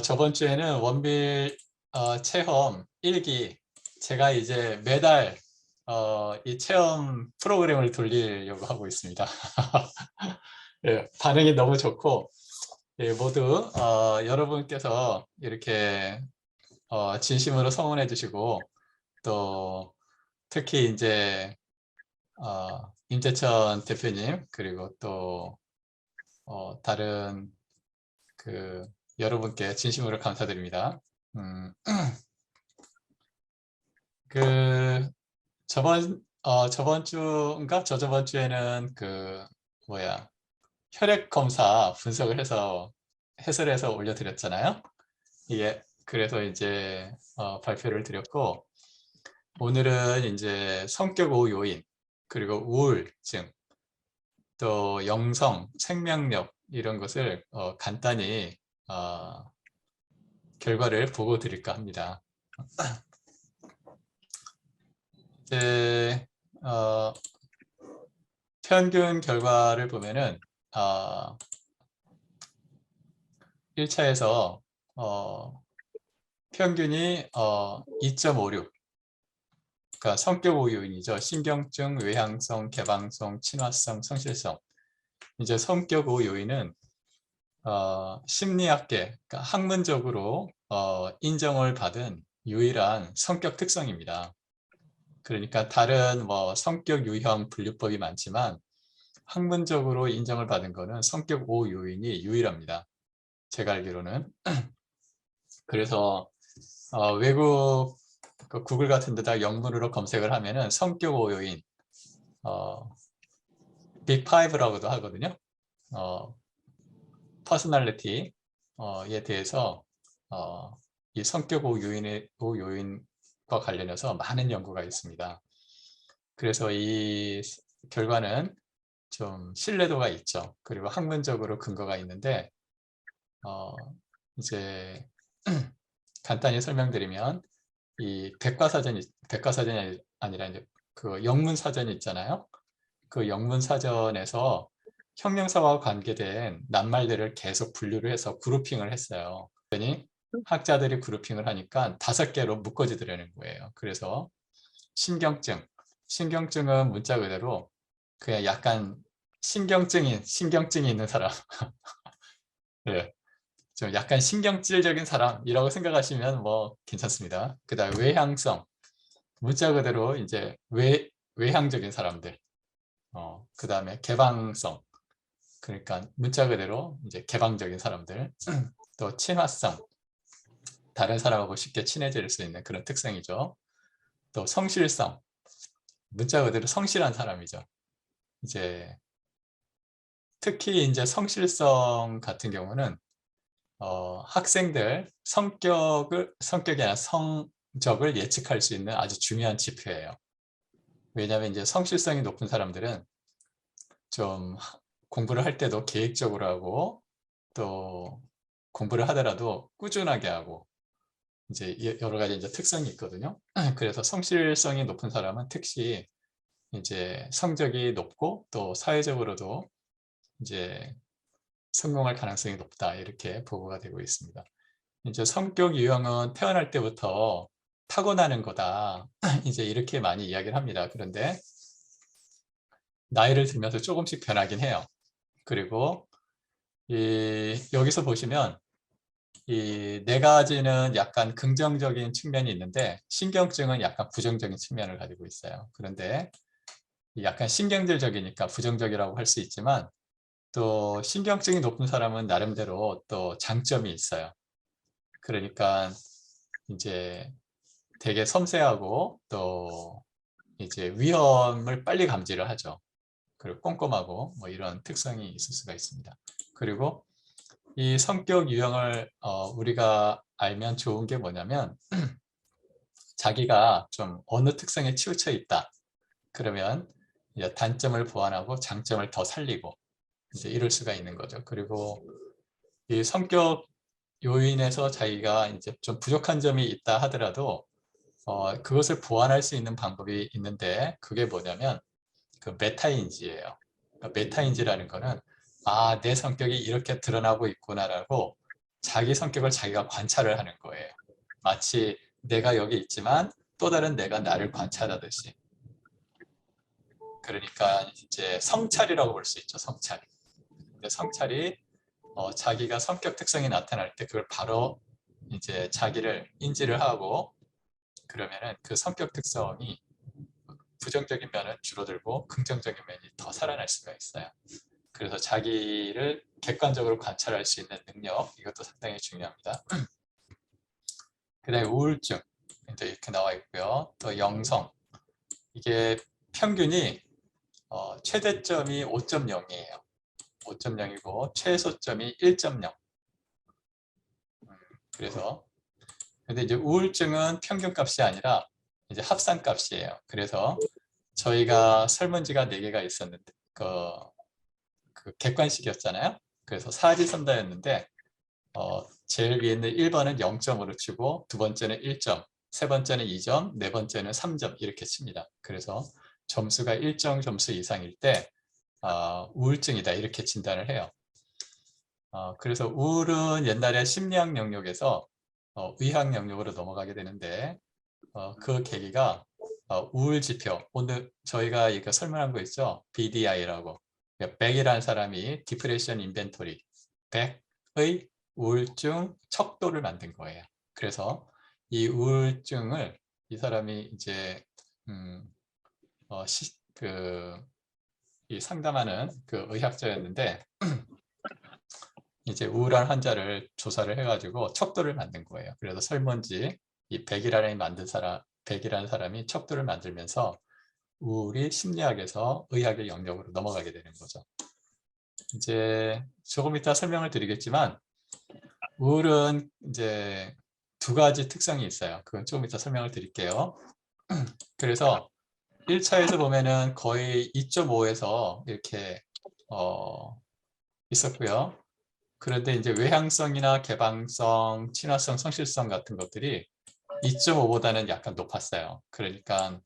저번 주에는 원빌 체험 1기 제가 이제 매달 이 체험 프로그램을 돌리려고 하고 있습니다. 예, 반응이 너무 좋고 예, 모두 여러분께서 이렇게 진심으로 성원해 주시고 또 특히 이제 임재천 대표님 그리고 또 다른 그 여러분께 진심으로 감사드립니다. 음, 그 저번 주인가 저저번 주에는 그 뭐야 혈액 검사 분석을 해서 해설해서 올려드렸잖아요. 이게 그래서 이제 발표를 드렸고 오늘은 이제 성격 오 요인 그리고 우울증 또 영성 생명력 이런 것을 간단히 결과를 보고 드릴까 합니다. 이제 평균 결과를 보면은 1차에서 평균이 2.56 그러니까 성격 오요인이죠. 신경증, 외향성, 개방성, 친화성, 성실성. 이제 성격 오요인은 심리학계, 그러니까 학문적으로 인정을 받은 유일한 성격 특성입니다. 그러니까 다른 뭐 성격 유형 분류법이 많지만 학문적으로 인정을 받은 거는 성격 5 요인이 유일합니다. 제가 알기로는. 그래서 외국 그 구글 같은 데다 영문으로 검색을 하면은 성격 5 요인 빅5라고도 하거든요. 퍼스널리티에 대해서 이 성격 5 요인과 관련해서 많은 연구가 있습니다. 그래서 이 결과는 좀 신뢰도가 있죠. 그리고 학문적으로 근거가 있는데 이제 간단히 설명드리면 이 백과사전이 아니라 이제 그 영문사전이 있잖아요. 그 영문사전에서 형용사와 관계된 낱말들을 계속 분류를 해서 그룹핑을 했어요. 그랬더니 학자들이 그룹핑을 하니까 5개로 묶어지더라는 거예요. 그래서 신경증은 문자 그대로 그냥 약간 신경증이 있는 사람. 네. 좀 약간 신경질적인 사람이라고 생각하시면 뭐 괜찮습니다. 그 다음 외향성. 문자 그대로 이제 외향적인 사람들. 그 다음에 개방성. 그러니까 문자 그대로 이제 개방적인 사람들. 또 친화성. 다른 사람하고 쉽게 친해질 수 있는 그런 특성이죠. 또 성실성. 문자 그대로 성실한 사람이죠. 이제 특히 이제 성실성 같은 경우는 학생들 성격이 아니라 성적을 예측할 수 있는 아주 중요한 지표예요. 왜냐하면 이제 성실성이 높은 사람들은 좀 공부를 할 때도 계획적으로 하고 또 공부를 하더라도 꾸준하게 하고 이제 여러 가지 이제 특성이 있거든요. 그래서 성실성이 높은 사람은 특히 이제 성적이 높고 또 사회적으로도 이제 성공할 가능성이 높다 이렇게 보고가 되고 있습니다. 이제 성격 유형은 태어날 때부터 타고나는 거다 이제 이렇게 많이 이야기를 합니다. 그런데 나이를 들면서 조금씩 변하긴 해요. 그리고 여기서 보시면 이 4가지는 약간 긍정적인 측면이 있는데 신경증은 약간 부정적인 측면을 가지고 있어요. 그런데 약간 신경질적이니까 부정적이라고 할 수 있지만 또 신경증이 높은 사람은 나름대로 또 장점이 있어요. 그러니까 이제 되게 섬세하고 또 이제 위험을 빨리 감지를 하죠. 그리고 꼼꼼하고 뭐 이런 특성이 있을 수가 있습니다. 그리고 이 성격 유형을 우리가 알면 좋은 게 뭐냐면 자기가 좀 어느 특성에 치우쳐 있다. 그러면 이제 단점을 보완하고 장점을 더 살리고 이제 이럴 수가 있는 거죠. 그리고 이 성격 요인에서 자기가 이제 좀 부족한 점이 있다 하더라도 그것을 보완할 수 있는 방법이 있는데 그게 뭐냐면 그 메타인지예요. 그러니까 메타인지라는 거는 내 성격이 이렇게 드러나고 있구나라고 자기 성격을 자기가 관찰을 하는 거예요. 마치 내가 여기 있지만 또 다른 내가 나를 관찰하듯이. 그러니까 이제 성찰이라고 볼 수 있죠. 성찰. 근데 성찰이 자기가 성격 특성이 나타날 때 그걸 바로 이제 자기를 인지를 하고, 그러면은 그 성격 특성이 부정적인 면은 줄어들고 긍정적인 면이 더 살아날 수가 있어요. 그래서 자기를 객관적으로 관찰할 수 있는 능력, 이것도 상당히 중요합니다. 그 다음에 우울증, 이제 이렇게 나와 있고요. 또 영성, 이게 평균이 최대점이 5.0이에요. 5.0이고 최소점이 1.0. 그래서 근데 이제 우울증은 평균값이 아니라 이제 합산값이에요. 그래서 저희가 설문지가 4개가 있었는데 그 객관식이었잖아요. 그래서 사지선다였는데 제일 위에 있는 1번은 0점으로 치고, 두 번째는 1점, 세 번째는 2점, 네 번째는 3점 이렇게 칩니다. 그래서 점수가 일정 점수 이상일 때 우울증이다 이렇게 진단을 해요. 그래서 우울은 옛날에 심리학 영역에서 의학 영역으로 넘어가게 되는데, 그 계기가 우울 지표, 오늘 저희가 이거 설명한 거 있죠? BDI라고. 100이라는 사람이 디프레션 인벤토리, 100의 우울증 척도를 만든 거예요. 그래서 이 우울증을 이 사람이 이제 이 상담하는 그 의학자였는데, 이제 우울한 환자를 조사를 해가지고 척도를 만든 거예요. 그래서 설문지 이 100이라는 사람이 척도를 만들면서 우울이 심리학에서 의학의 영역으로 넘어가게 되는 거죠. 이제 조금 이따 설명을 드리겠지만, 우울은 이제 2가지 특성이 있어요. 그건 조금 이따 설명을 드릴게요. 그래서 1차에서 보면은 거의 2.5에서 이렇게 있었고요. 그런데 이제 외향성이나 개방성, 친화성, 성실성 같은 것들이 2.5보다는 약간 높았어요. 그러니까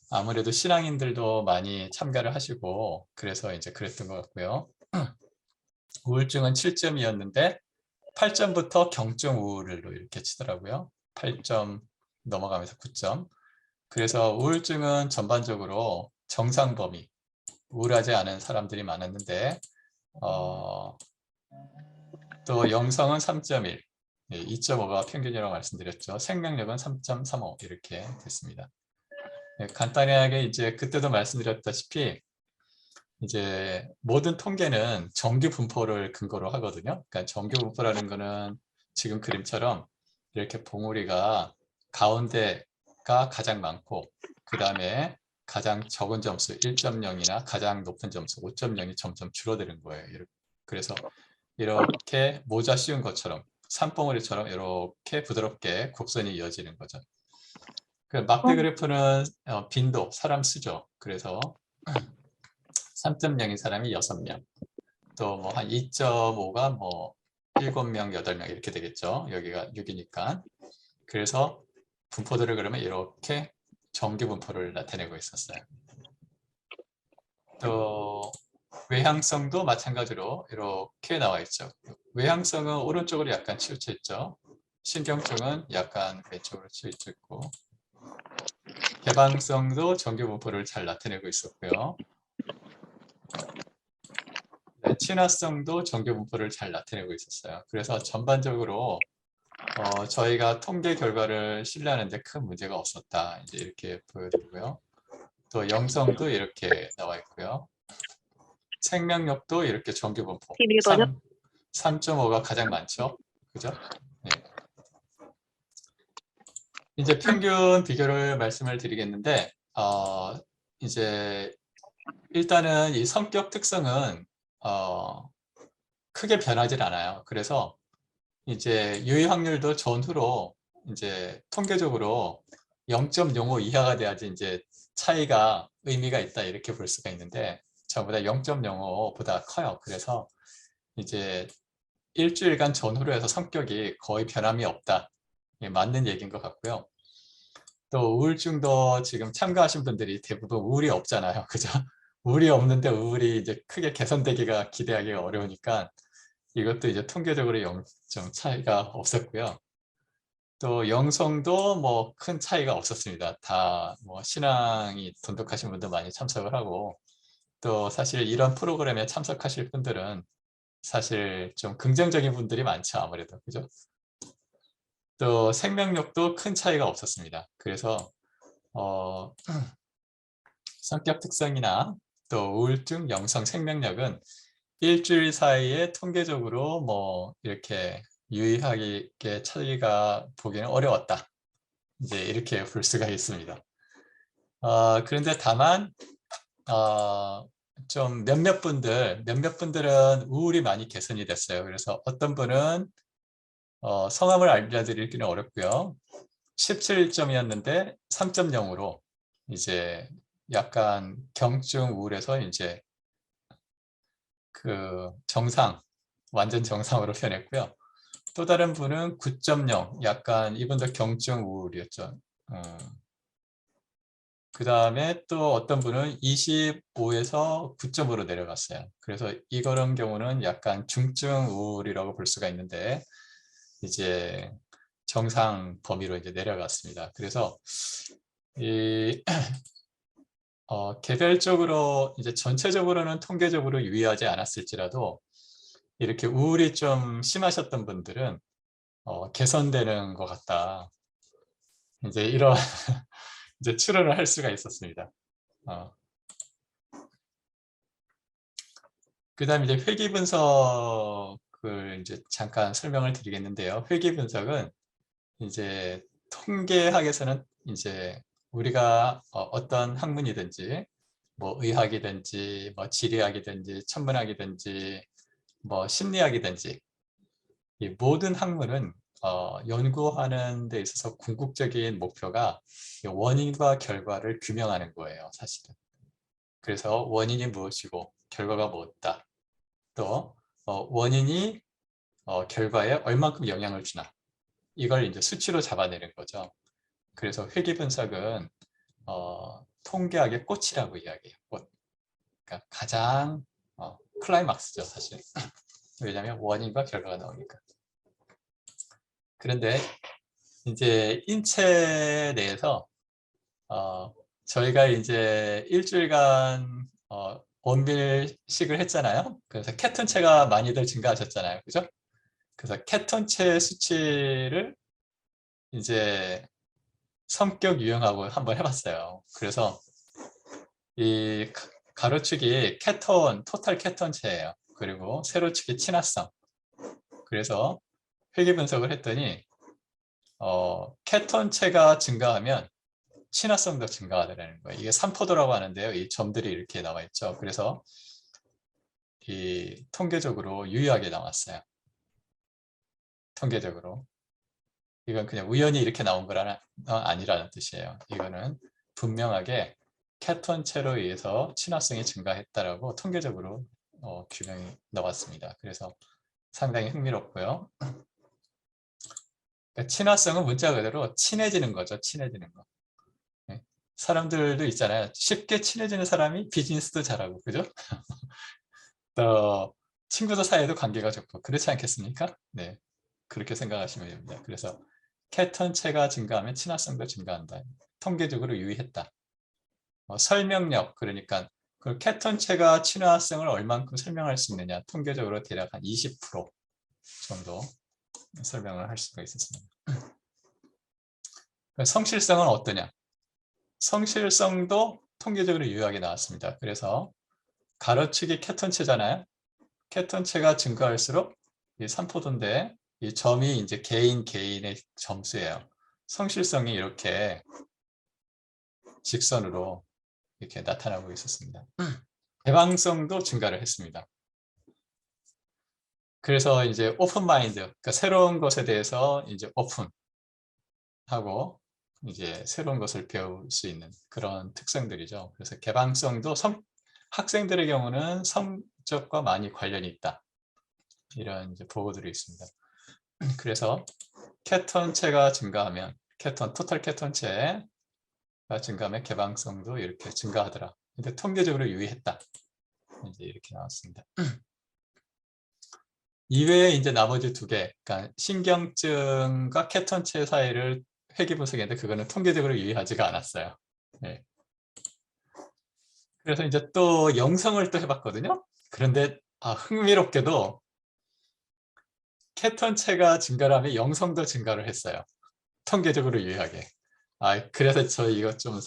아무래도 신앙인들도 많이 참가를 하시고 그래서 이제 그랬던 것 같고요. 우울증은 7점이었는데 8점부터 경증 우울로 이렇게 치더라고요. 8점 넘어가면서 9점. 그래서 우울증은 전반적으로 정상 범위, 우울하지 않은 사람들이 많았는데 또 영성은 3.1, 2.5가 평균이라고 말씀드렸죠. 생명력은 3.35 이렇게 됐습니다. 간단하게 이제 그때도 말씀드렸다시피 이제 모든 통계는 정규 분포를 근거로 하거든요. 그러니까 정규 분포라는 거는 지금 그림처럼 이렇게 봉우리가 가운데가 가장 많고 그 다음에 가장 적은 점수 1.0이나 가장 높은 점수 5.0이 점점 줄어드는 거예요. 그래서 이렇게 모자 씌운 것처럼 산봉우리처럼 이렇게 부드럽게 곡선이 이어지는 거죠. 그 막대 그래프는 빈도, 사람 수죠. 그래서 3.0인 사람이 6명, 또 뭐 한 2.5가 뭐 7명, 8명 이렇게 되겠죠. 여기가 6이니까. 그래서 분포들을 그러면 이렇게 정규 분포를 나타내고 있었어요. 또 외향성도 마찬가지로 이렇게 나와 있죠. 외향성은 오른쪽으로 약간 치우쳐 있죠. 신경증은 약간 왼쪽으로 치우쳐 있고, 개방성도 정규 분포를 잘 나타내고 있었고요. 네, 친화성도 정규 분포를 잘 나타내고 있었어요. 그래서 전반적으로 저희가 통계 결과를 신뢰하는데 큰 문제가 없었다. 이제 이렇게 보여드리고요. 또 영성도 이렇게 나와 있고요. 생명력도 이렇게 정규 분포 3.5가 가장 많죠. 그죠? 네. 이제 평균 비교를 말씀을 드리겠는데 이제 일단은 이 성격 특성은 크게 변하지 않아요. 그래서 이제 유의 확률도 전후로 이제 통계적으로 0.05 이하가 돼야지 이제 차이가 의미가 있다 이렇게 볼 수가 있는데 전부 다 0.05보다 커요. 그래서 이제 일주일간 전후로 해서 성격이 거의 변함이 없다. 맞는 얘기인 것 같고요. 또 우울증도 지금 참가하신 분들이 대부분 우울이 없잖아요. 그죠? 우울이 없는데 우울이 이제 크게 개선되기가 기대하기가 어려우니까 이것도 이제 통계적으로 0점 차이가 없었고요. 또 영성도 뭐 큰 차이가 없었습니다. 다 뭐 신앙이 돈독하신 분들 많이 참석을 하고, 또 사실 이런 프로그램에 참석하실 분들은 사실 좀 긍정적인 분들이 많죠, 아무래도. 그죠? 또 생명력도 큰 차이가 없었습니다. 그래서 성격 특성이나 또 우울증, 영성, 생명력은 일주일 사이에 통계적으로 뭐 이렇게 유의하게 차이가 보기는 어려웠다. 이제 이렇게 볼 수가 있습니다. 그런데 다만 좀 몇몇 분들은 우울이 많이 개선이 됐어요. 그래서 어떤 분은 성함을 알려드리기는 어렵고요. 17점이었는데 3.0으로 이제 약간 경증 우울에서 이제 그 정상, 완전 정상으로 변했고요. 또 다른 분은 9.0, 약간 이분도 경증 우울이었죠. 그 다음에 또 어떤 분은 25에서 9점으로 내려갔어요. 그래서 이런 경우는 약간 중증 우울이라고 볼 수가 있는데 이제 정상 범위로 이제 내려갔습니다. 그래서 이 개별적으로 이제 전체적으로는 통계적으로 유의하지 않았을지라도 이렇게 우울이 좀 심하셨던 분들은 개선되는 것 같다. 이제 이런 이제 추론을 할 수가 있었습니다. 그다음에 이제 회귀 분석을 이제 잠깐 설명을 드리겠는데요. 회귀 분석은 이제 통계학에서는 이제 우리가 어떤 학문이든지 뭐 의학이든지 뭐 지리학이든지 천문학이든지 뭐 심리학이든지 이 모든 학문은 연구하는 데 있어서 궁극적인 목표가 원인과 결과를 규명하는 거예요, 사실은. 그래서 원인이 무엇이고 결과가 무엇이다. 또 원인이 결과에 얼만큼 영향을 주나. 이걸 이제 수치로 잡아내는 거죠. 그래서 회귀 분석은 통계학의 꽃이라고 이야기해요. 꽃. 그러니까 가장 클라이막스죠, 사실. 왜냐하면 원인과 결과가 나오니까. 그런데 이제 인체 내에서 저희가 이제 일주일간 원밀식을 했잖아요. 그래서 케톤체가 많이들 증가하셨잖아요. 그죠? 그래서 케톤체 수치를 이제 성격 유형하고 한번 해봤어요. 그래서 이 가로축이 케톤, 토탈 케톤체예요. 그리고 세로축이 친화성. 그래서 회귀 분석을 했더니 케톤체가 증가하면 친화성도 증가하더라는 거예요. 이게 삼포도라고 하는데요. 이 점들이 이렇게 나와 있죠. 그래서 이 통계적으로 유효하게 나왔어요. 통계적으로. 이건 그냥 우연히 이렇게 나온 거라는 아니라는 뜻이에요. 이거는 분명하게 케톤체로 의해서 친화성이 증가했다라고 통계적으로 규명이 나왔습니다. 그래서 상당히 흥미롭고요. 그러니까 친화성은 문자 그대로 친해지는 거죠. 친해지는 거. 네. 사람들도 있잖아요. 쉽게 친해지는 사람이 비즈니스도 잘하고, 그죠? 또 친구들 사이에도 관계가 좋고, 그렇지 않겠습니까? 네, 그렇게 생각하시면 됩니다. 그래서 케톤체가 증가하면 친화성도 증가한다. 통계적으로 유의했다. 설명력, 그러니까 그 케톤체가 친화성을 얼만큼 설명할 수 있느냐, 통계적으로 대략 한 20% 정도 설명을 할 수가 있었습니다. 성실성은 어떠냐? 성실성도 통계적으로 유효하게 나왔습니다. 그래서 가로축이 케톤체잖아요. 케톤체가 증가할수록 이 산포도인데 이 점이 이제 개인의 점수예요. 성실성이 이렇게 직선으로 이렇게 나타나고 있었습니다. 개방성도 증가를 했습니다. 그래서 이제 오픈 마인드, 그러니까 새로운 것에 대해서 이제 오픈하고 이제 새로운 것을 배울 수 있는 그런 특성들이죠. 그래서 개방성도 학생들의 경우는 성적과 많이 관련이 있다. 이런 이제 보고들이 있습니다. 그래서 케톤체가 증가하면 토탈 케톤체가 증가하면 개방성도 이렇게 증가하더라. 근데 통계적으로 유의했다. 이제 이렇게 나왔습니다. 이외에 이제 나머지 두 개, 그러니까 신경증과 케톤체 사이를 회귀 분석했는데 그거는 통계적으로 유의하지가 않았어요. 네. 그래서 이제 또 영성을 또 해봤거든요. 그런데 흥미롭게도 케톤체가 증가를 하면 영성도 증가를 했어요. 통계적으로 유의하게. 그래서 저 이거 좀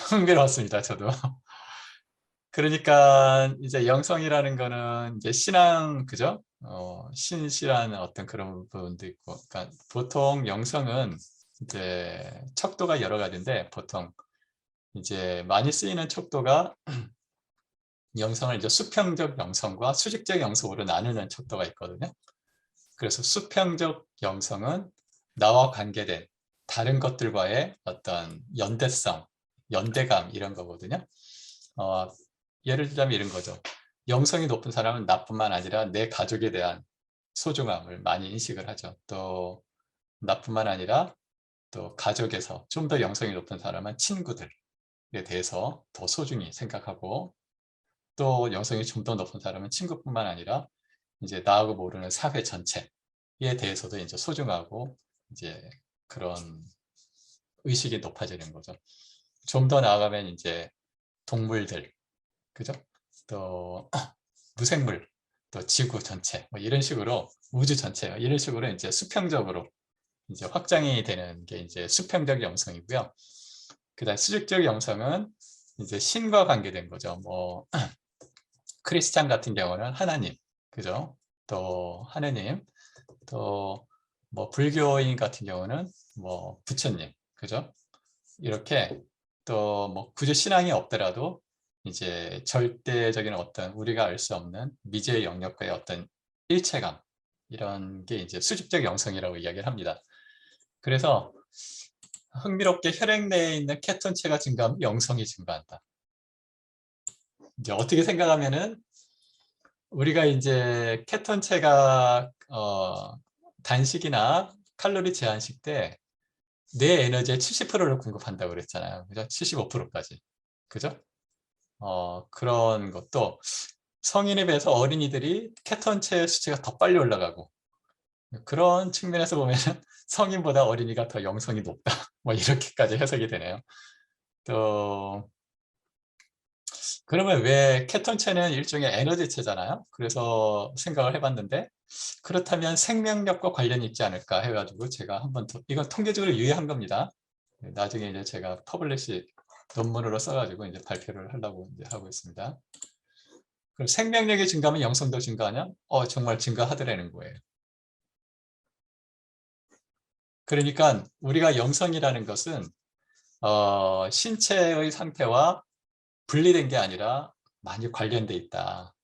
흥미로웠습니다. 저도. 그러니까 이제 영성이라는 거는 이제 신앙, 그죠? 신실한 어떤 그런 부분도 있고, 그러니까 보통 영성은 이제 척도가 여러 가지인데 보통 이제 많이 쓰이는 척도가 영성을 이제 수평적 영성과 수직적 영성으로 나누는 척도가 있거든요. 그래서 수평적 영성은 나와 관계된 다른 것들과의 어떤 연대성, 연대감 이런 거거든요. 예를 들자면 이런 거죠. 영성이 높은 사람은 나뿐만 아니라 내 가족에 대한 소중함을 많이 인식을 하죠. 또 나뿐만 아니라 또 가족에서 좀 더 영성이 높은 사람은 친구들에 대해서 더 소중히 생각하고, 또 영성이 좀 더 높은 사람은 친구뿐만 아니라 이제 나하고 모르는 사회 전체에 대해서도 이제 소중하고 이제 그런 의식이 높아지는 거죠. 좀 더 나아가면 이제 동물들, 그죠? 또 무생물, 또 지구 전체, 뭐 이런 식으로 우주 전체, 이런 식으로 이제 수평적으로 이제 확장이 되는 게 이제 수평적 영성이고요. 그다음 수직적 영성은 이제 신과 관계된 거죠. 뭐 크리스찬 같은 경우는 하나님, 그죠? 또 하느님, 또 뭐 불교인 같은 경우는 뭐 부처님, 그죠? 이렇게 또 뭐 굳이 신앙이 없더라도 이제 절대적인 어떤 우리가 알 수 없는 미지의 영역과의 어떤 일체감, 이런 게 이제 수직적 영성이라고 이야기를 합니다. 그래서 흥미롭게 혈액 내에 있는 케톤체가 증가하면 영성이 증가한다. 이제 어떻게 생각하면은 우리가 이제 케톤체가 단식이나 칼로리 제한식 때 내 에너지의 70%를 공급한다고 그랬잖아요. 그죠? 75%까지. 그죠? 그런 것도 성인에 비해서 어린이들이 케톤체 수치가 더 빨리 올라가고, 그런 측면에서 보면 성인보다 어린이가 더 영성이 높다. 뭐 이렇게까지 해석이 되네요. 또 그러면 왜 케톤체는 일종의 에너지체잖아요. 그래서 생각을 해봤는데 그렇다면 생명력과 관련이 있지 않을까 해가지고 제가 한번 이건 통계적으로 유의한 겁니다. 나중에 이제 제가 퍼블리시 논문으로 써가지고 이제 발표를 하려고 이제 하고 있습니다. 그럼 생명력이 증가하면 영성도 증가하냐? 정말 증가하더라는 거예요. 그러니까 우리가 영성이라는 것은 신체의 상태와 분리된 게 아니라 많이 관련돼 있다.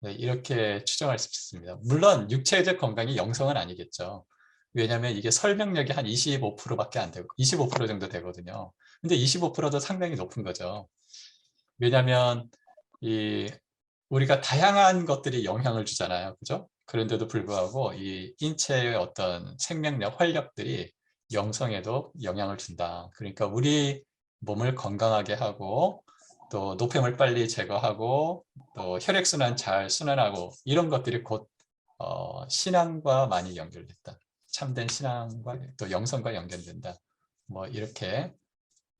네, 이렇게 추정할 수 있습니다. 물론 육체적 건강이 영성은 아니겠죠. 왜냐하면 이게 설명력이 한 25%밖에 안 되고 25% 정도 되거든요. 근데 25%도 상당히 높은 거죠. 왜냐하면 우리가 다양한 것들이 영향을 주잖아요. 그죠? 그런데도 불구하고 이 인체의 어떤 생명력, 활력들이 영성에도 영향을 준다. 그러니까 우리 몸을 건강하게 하고 또 노폐물 빨리 제거하고 또 혈액순환 잘 순환하고 이런 것들이 곧 신앙과 많이 연결됐다. 참된 신앙과 또 영성과 연결된다. 뭐 이렇게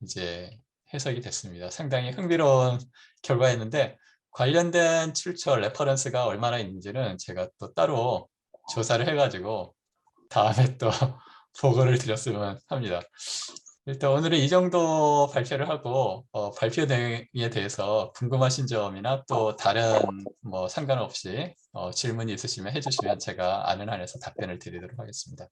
이제 해석이 됐습니다. 상당히 흥미로운 결과였는데 관련된 출처 레퍼런스가 얼마나 있는지는 제가 또 따로 조사를 해가지고 다음에 또 보고를 드렸으면 합니다. 일단 오늘은 이 정도 발표를 하고 발표 내용에 대해서 궁금하신 점이나 또 다른 뭐 상관없이 질문이 있으시면 해주시면 제가 아는 한에서 답변을 드리도록 하겠습니다.